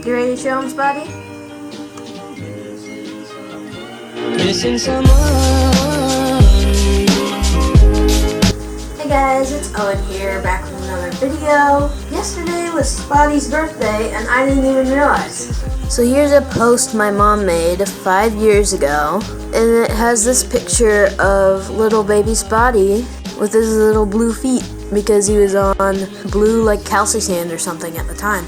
You ready to show him, Spottie? Missing someone. Hey guys, it's Owen here, back with another video. Yesterday was Spottie's birthday and I didn't even realize. So here's a post my mom made 5 years ago, and it has this picture of little baby Spottie with his little blue feet because he was on blue like calci sand or something at the time.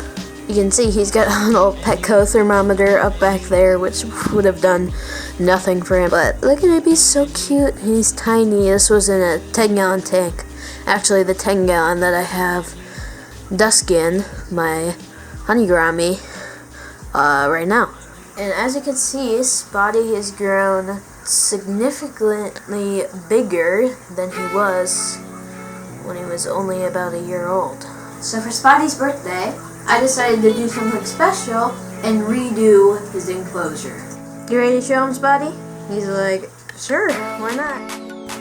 You can see he's got a little Petco thermometer up back there, which would have done nothing for him. But look at him, he's so cute. He's tiny. This was in a 10-gallon tank. Actually, the 10-gallon that I have dusk in, my honey gourami, right now. And as you can see, Spottie has grown significantly bigger than he was when he was only about a year old. So for Spottie's birthday, I decided to do something special and redo his enclosure. You ready to show him, Spottie? He's like, sure, why not?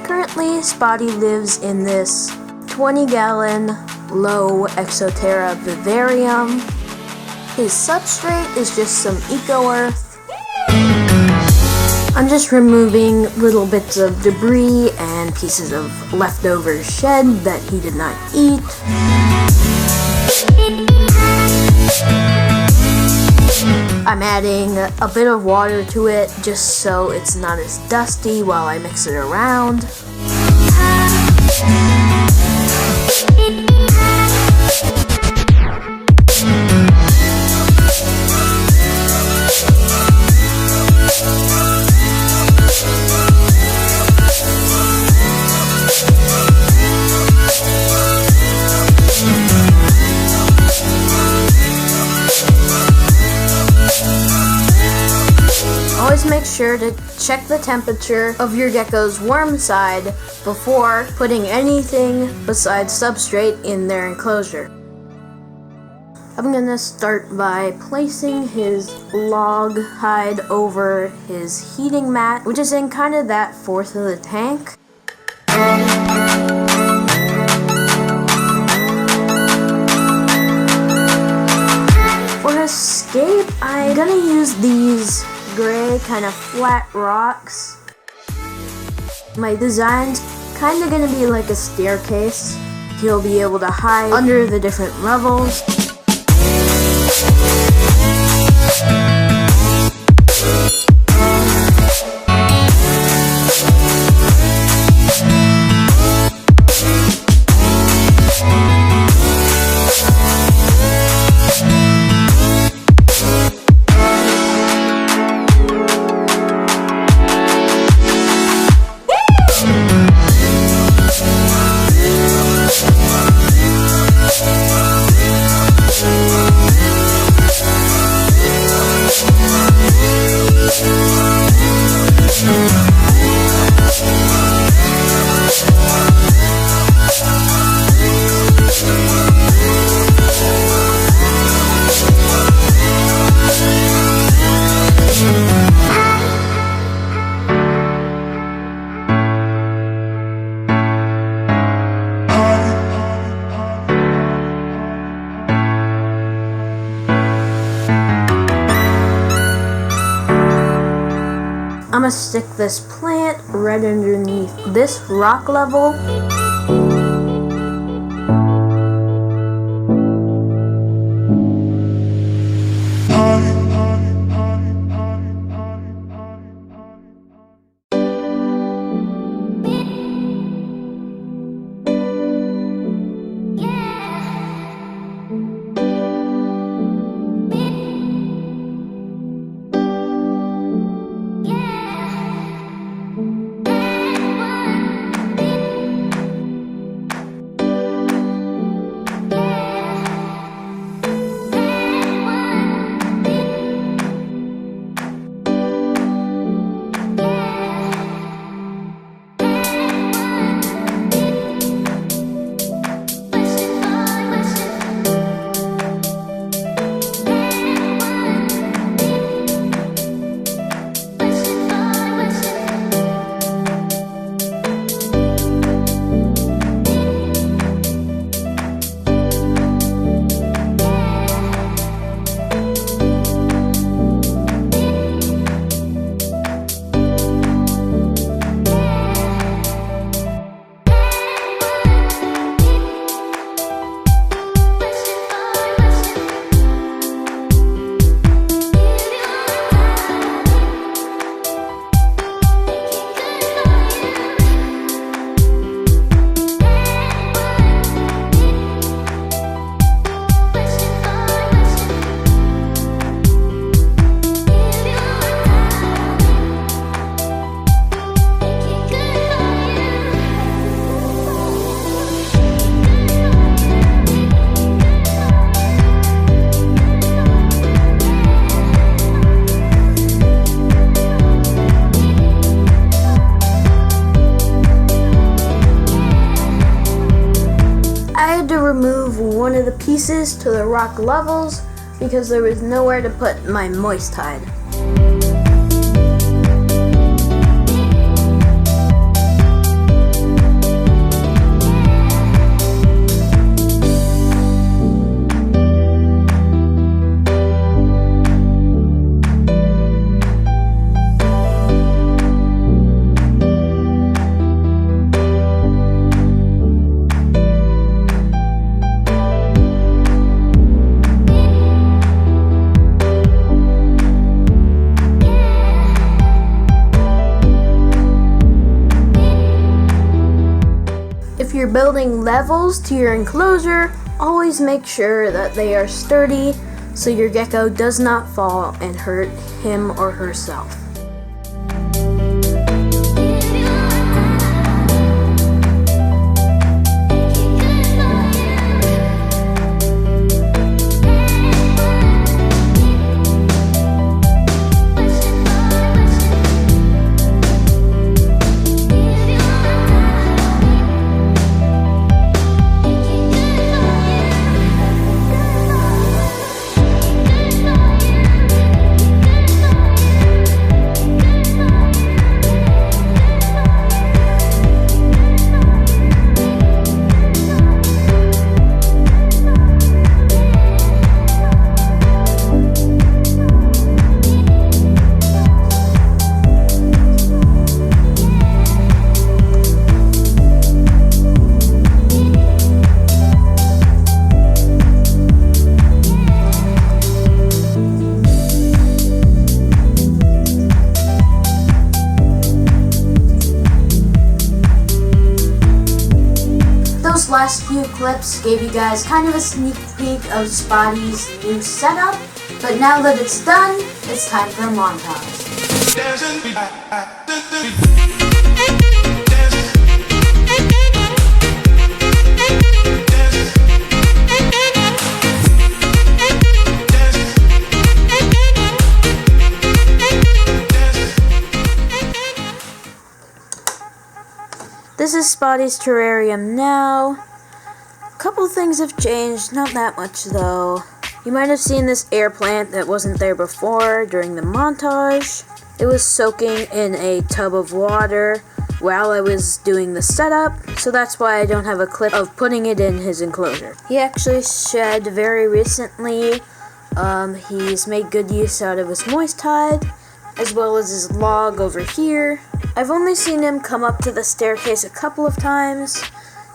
Currently, Spottie lives in this 20-gallon low Terra Vivarium. His substrate is just some eco-earth. I'm just removing little bits of debris and pieces of leftover shed that he did not eat. I'm adding a bit of water to it just so it's not as dusty while I mix it around. Always make sure to check the temperature of your gecko's warm side before putting anything besides substrate in their enclosure. I'm gonna start by placing his log hide over his heating mat, which is in kind of that fourth of the tank. For his SCAPE, I'm gonna use these gray kind of flat rocks. My design's kind of gonna be like a staircase. He'll be able to hide under the different levels. I'm gonna stick this plant right underneath this rock level. pieces to the rock levels because there was nowhere to put my moist hide. If you're building levels to your enclosure, always make sure that they are sturdy so your gecko does not fall and hurt him or herself. Last few clips gave you guys kind of a sneak peek of Spottie's new setup, but now that it's done, it's time for a montage. This is Spottie's terrarium now. A couple things have changed, not that much though. You might have seen this air plant that wasn't there before during the montage. It was soaking in a tub of water while I was doing the setup, so that's why I don't have a clip of putting it in his enclosure. He actually shed very recently. He's made good use out of his moist hide, as well as his log over here. I've only seen him come up to the staircase a couple of times.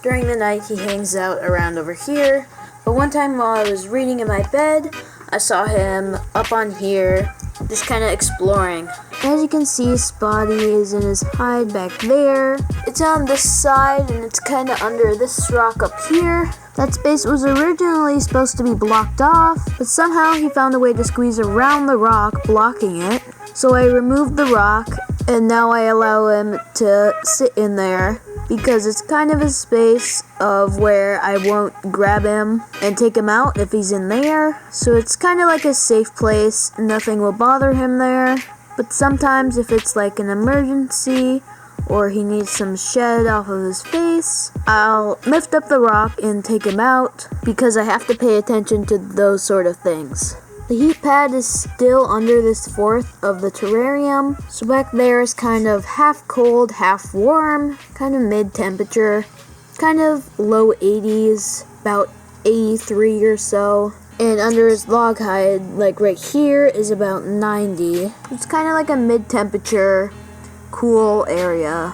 During the night he hangs out around over here, but one time while I was reading in my bed, I saw him up on here, just kind of exploring. As you can see, Spottie is in his hide back there. It's on this side and it's kind of under this rock up here. That space was originally supposed to be blocked off, but somehow he found a way to squeeze around the rock, blocking it. So I removed the rock, and now I allow him to sit in there because it's kind of a space of where I won't grab him and take him out if he's in there. So it's kind of like a safe place, nothing will bother him there. But sometimes if it's like an emergency or he needs some shed off of his face, I'll lift up the rock and take him out because I have to pay attention to those sort of things. The heat pad is still under this fourth of the terrarium, so back there is kind of half cold, half warm, kind of mid-temperature, kind of low 80s, about 83 or so. And under his log hide, like right here, is about 90. It's kind of like a mid-temperature, cool area.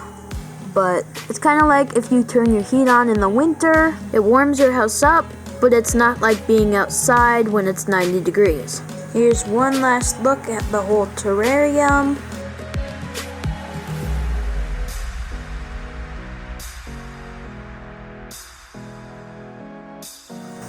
But it's kind of like if you turn your heat on in the winter, it warms your house up, but it's not like being outside when it's 90 degrees. Here's one last look at the whole terrarium.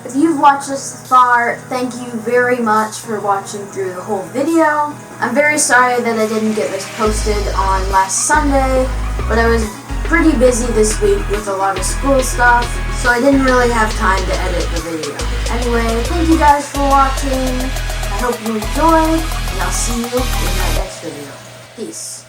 If you've watched this far, thank you very much for watching through the whole video. I'm very sorry that I didn't get this posted on last Sunday, but I was pretty busy this week with a lot of school stuff, so I didn't really have time to edit the video. Anyway, thank you guys for watching. I hope you enjoyed, and I'll see you in my next video. Peace.